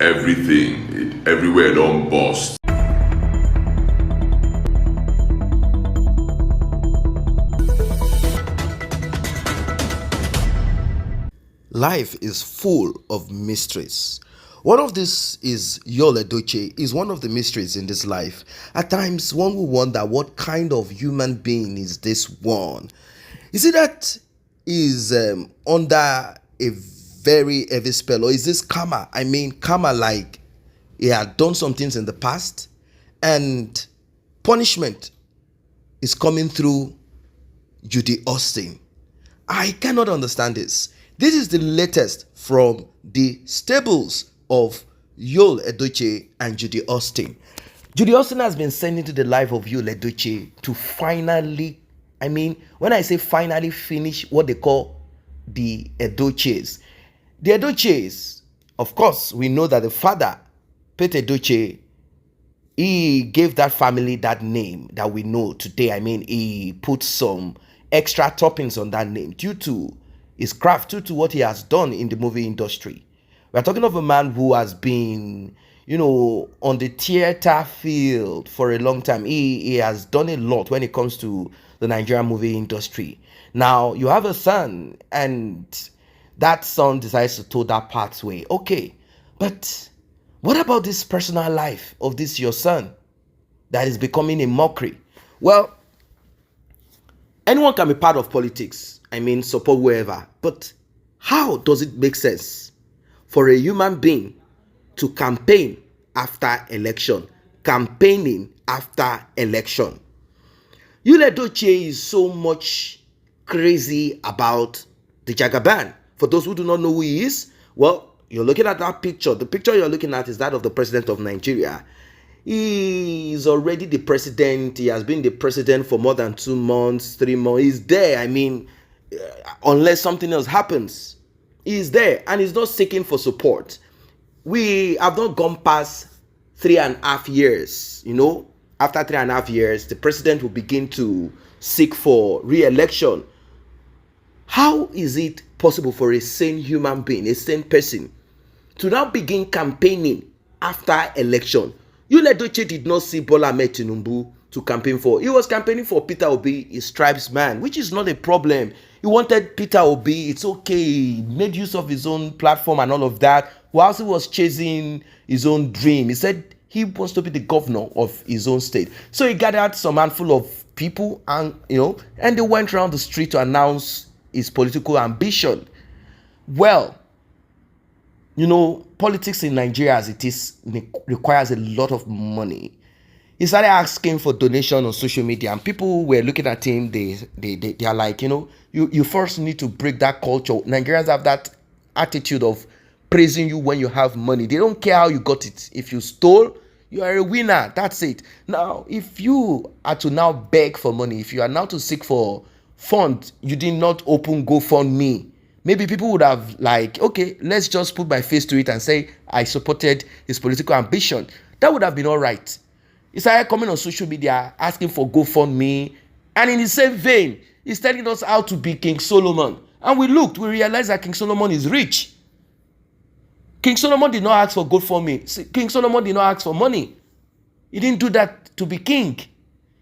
everything, everywhere don't bust. Life is full of mysteries. One of this is Edochie is one of the mysteries in this life. At times, one will wonder what kind of human being is this one. Is it that is under a very heavy spell, or is this karma? I mean, karma like he had done some things in the past, and punishment is coming through Judy Austin. I cannot understand this. This is the latest from the stables of Edochie and Judy Austin. Judy Austin has been sending to the life of Edochie to finally, I mean, when I say finally finish what they call the Edochies. The Edochies, of course, we know that the father, Pete Edochie, he gave that family that name that we know today. I mean, he put some extra toppings on that name due to his craft, due to what he has done in the movie industry. We're talking of a man who has been, on the theater field for a long time. He has done a lot when it comes to the Nigerian movie industry. Now, you have a son, and that son decides to toe that pathway. Okay, but what about this personal life of this your son that is becoming a mockery? Well, anyone can be part of politics. I mean, support whoever. But how does it make sense for a human being to campaign after election? Campaigning after election. Edochie is so much crazy about the Jagaban. For those who do not know who he is, well, you're looking at that picture. The picture you're looking at is that of the president of Nigeria. He is already the president. He has been the president for more than 2 months, 3 months. He's there. I mean, unless something else happens, he's there, and he's not seeking for support. We have not gone past 3.5 years. After 3.5 years, the president will begin to seek for re-election. How is it possible for a sane human being, a sane person, to now begin campaigning after election? Edochie did not see Bola Ahmed Tinubu to campaign for. He was campaigning for Peter Obi, his tribesman, which is not a problem. He wanted Peter Obi. It's okay. He made use of his own platform and all of that, whilst he was chasing his own dream. He said he wants to be the governor of his own state. So he gathered some handful of people, and and they went around the street to announce his political ambition. Well, politics in Nigeria as it is requires a lot of money. He started asking for donation on social media, and people were looking at him. They are like, you first need to break that culture. Nigerians have that attitude of praising you when you have money. They don't care how you got it. If you stole, you are a winner. That's it. Now, if you are to now beg for money, if you are now to seek for funds, you did not open GoFundMe. Maybe people would have okay, let's just put my face to it and say I supported his political ambition. That would have been all right. He started coming on social media asking for GoFundMe, and in the same vein, he's telling us how to be King Solomon. And we realized that King Solomon is rich. King Solomon did not ask for GoFundMe. King Solomon did not ask for money. He didn't do that to be king.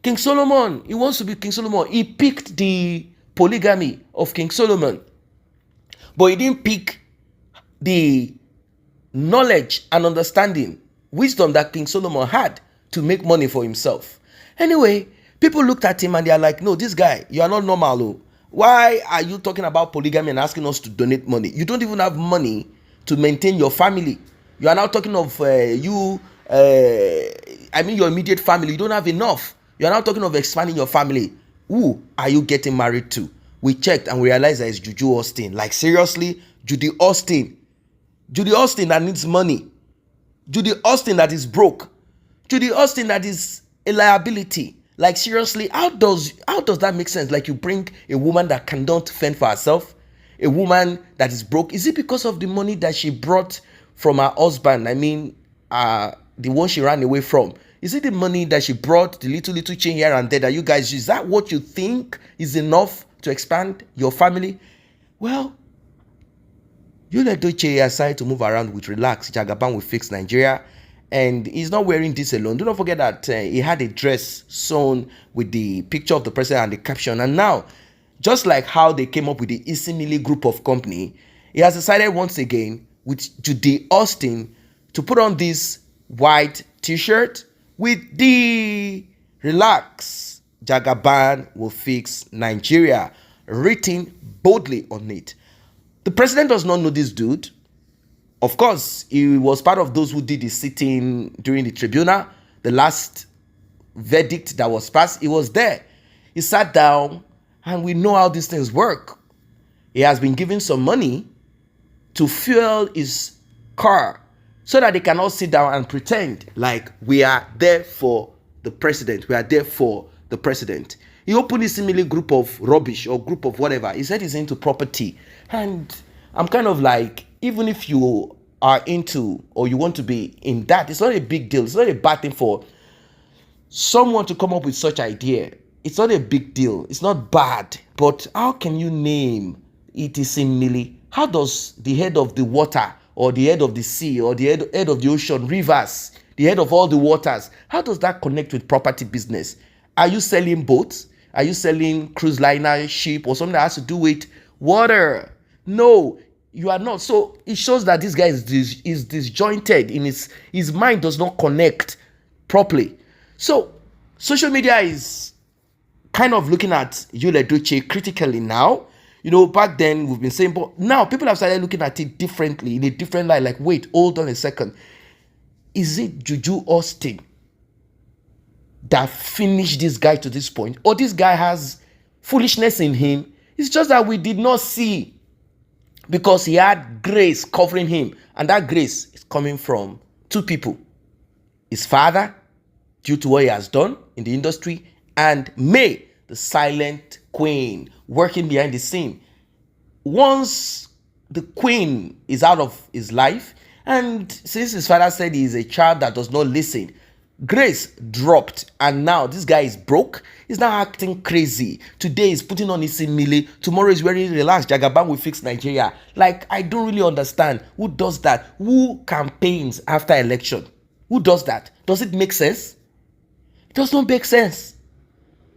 King Solomon, he wants to be King Solomon. He picked the polygamy of King Solomon, but he didn't pick the knowledge and understanding, wisdom that King Solomon had to make money for himself. Anyway, people looked at him and they are like, no, this guy, you are not normal. Oh. Why are you talking about polygamy and asking us to donate money? You don't even have money to maintain your family. You are now talking of your immediate family. You don't have enough. You are now talking of expanding your family. Who are you getting married to? We checked and we realized that it's Judy Austin. Like, seriously? Judy Austin. Judy Austin that needs money. Judy Austin that is broke. Judy Austin that is a liability. Like, seriously, how does that make sense? Like, you bring a woman that cannot fend for herself, a woman that is broke. Is it because of the money that she brought from her husband? I mean, the one she ran away from. Is it the money that she brought, the little change here and there that you guys use? Is that what you think is enough to expand your family? Well, Edochie decided to move around with relax. Jagaban will fix Nigeria. And he's not wearing this alone. Do not forget that he had a dress sewn with the picture of the president and the caption. And now, just like how they came up with the Isimili group of company, he has decided once again with Judy Austin to put on this white t-shirt with the relax. Jagaban will fix Nigeria written boldly on it. The president does not know this dude. Of course, he was part of those who did the sitting during the tribunal. The last verdict that was passed, he was there. He sat down, and we know how these things work. He has been given some money to fuel his car so that they can all sit down and pretend like we are there for the president. We are there for the president. He opened a similar group of rubbish or group of whatever. He said he's into property. And I'm kind of like, even if you are into or you want to be in that, it's not a big deal. It's not a bad thing for someone to come up with such idea. It's not a big deal. It's not bad. But how can you name it seemingly? How does the head of the water or the head of the sea or the head of the ocean, rivers, the head of all the waters, how does that connect with property business? Are you selling boats? Are you selling cruise liner, ship, or something that has to do with water? No, you are not. So it shows that this guy is disjointed in his mind does not connect properly. So social media is kind of looking at Edochie critically now. You know, back then we've been saying, but now people have started looking at it differently, in a different light. Like, wait, hold on a second. Is it Juju Austin that finished this guy to this point? Or this guy has foolishness in him? It's just that we did not see, because he had grace covering him. And that grace is coming from two people. His father, due to what he has done in the industry, and May, the silent queen, working behind the scene. Once the queen is out of his life, and since his father said he is a child that does not listen, grace dropped, and now this guy is broke. He's now acting crazy. Today he's putting on his simile. Tomorrow he's very relaxed. Jagaban will fix Nigeria. Like, I don't really understand who does that. Who campaigns after election? Who does that? Does it make sense? It does not make sense.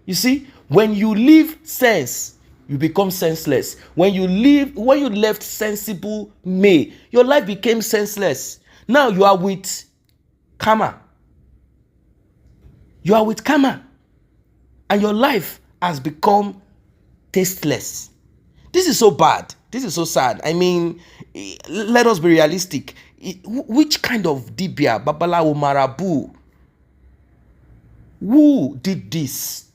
You see, when you leave sense, you become senseless. When you left sensible May, your life became senseless. Now you are with karma. You are with karma. And your life has become tasteless. This is so bad. This is so sad. I mean, let us be realistic. Which kind of dibia, babalawo, marabu? Who did this?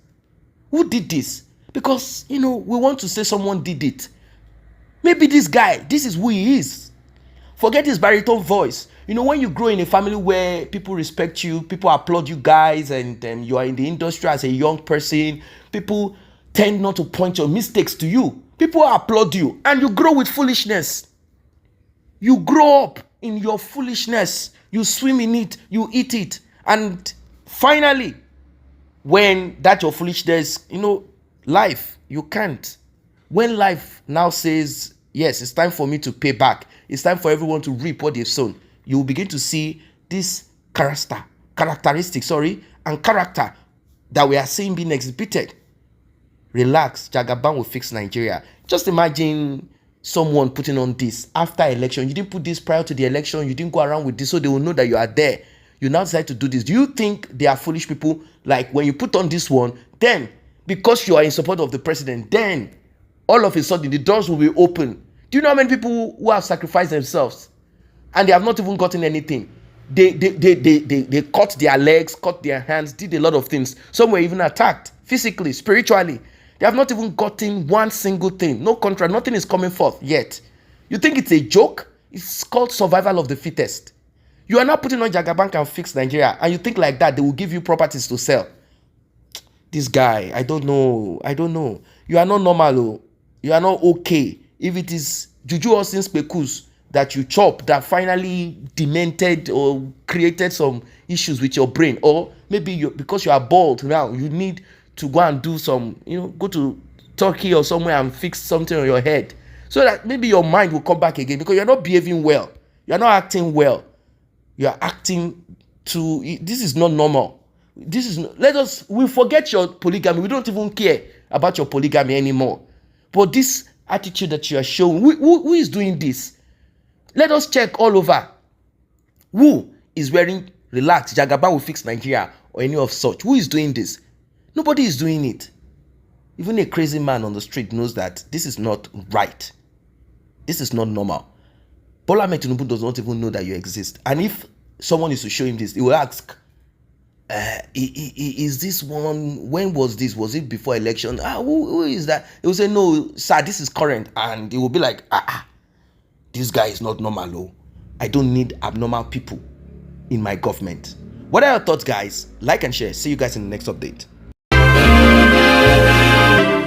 Who did this? Because, you know, we want to say someone did it. Maybe this guy, this is who he is. Forget his baritone voice. You know, when you grow in a family where people respect you, people applaud you guys, and you are in the industry as a young person, people tend not to point your mistakes to you. People applaud you, and you grow with foolishness. You grow up in your foolishness. You swim in it. You eat it. And finally, when that your foolishness, you know, life, you can't. When life now says, yes, it's time for me to pay back, it's time for everyone to reap what they've sown, you will begin to see this characteristic, and character that we are seeing being exhibited. Relax, Jagaban will fix Nigeria. Just imagine someone putting on this after election. You didn't put this prior to the election. You didn't go around with this so they will know that you are there. You now decide to do this. Do you think they are foolish people? Like, when you put on this one, then because you are in support of the president, then all of a sudden the doors will be open. Do you know how many people who have sacrificed themselves and they have not even gotten anything? They cut their legs, cut their hands, did a lot of things. Some were even attacked physically, spiritually. They have not even gotten one single thing. No contract, nothing is coming forth yet. You think it's a joke? It's called survival of the fittest. You are not putting on Jagaban can fix Nigeria, and you think like that they will give you properties to sell. This guy, I don't know. You are not normal. You are not okay. If it is Juju Austin's spekus that you chop that finally demented or created some issues with your brain, or maybe because you are bald now, you need to go and do some, go to Turkey or somewhere and fix something on your head. so that maybe your mind will come back again, because you're not behaving well, you're not acting well, you're acting to, this is not normal. This is we forget your polygamy. We don't even care about your polygamy anymore. But this attitude that you are showing, who is doing this? Let us check all over. Who is wearing relax, Jagaba will fix Nigeria, or any of such? Who is doing this? Nobody is doing it. Even a crazy man on the street knows that this is not right. This is not normal. Bola Ahmed Tinubu does not even know that you exist. And if someone is to show him this, he will ask, is this one, when was this? Was it before election? Who is that? He will say, no, sir, this is current. And he will be like, this guy is not normal. Oh. I don't need abnormal people in my government. What are your thoughts, guys? Like and share. See you guys in the next update.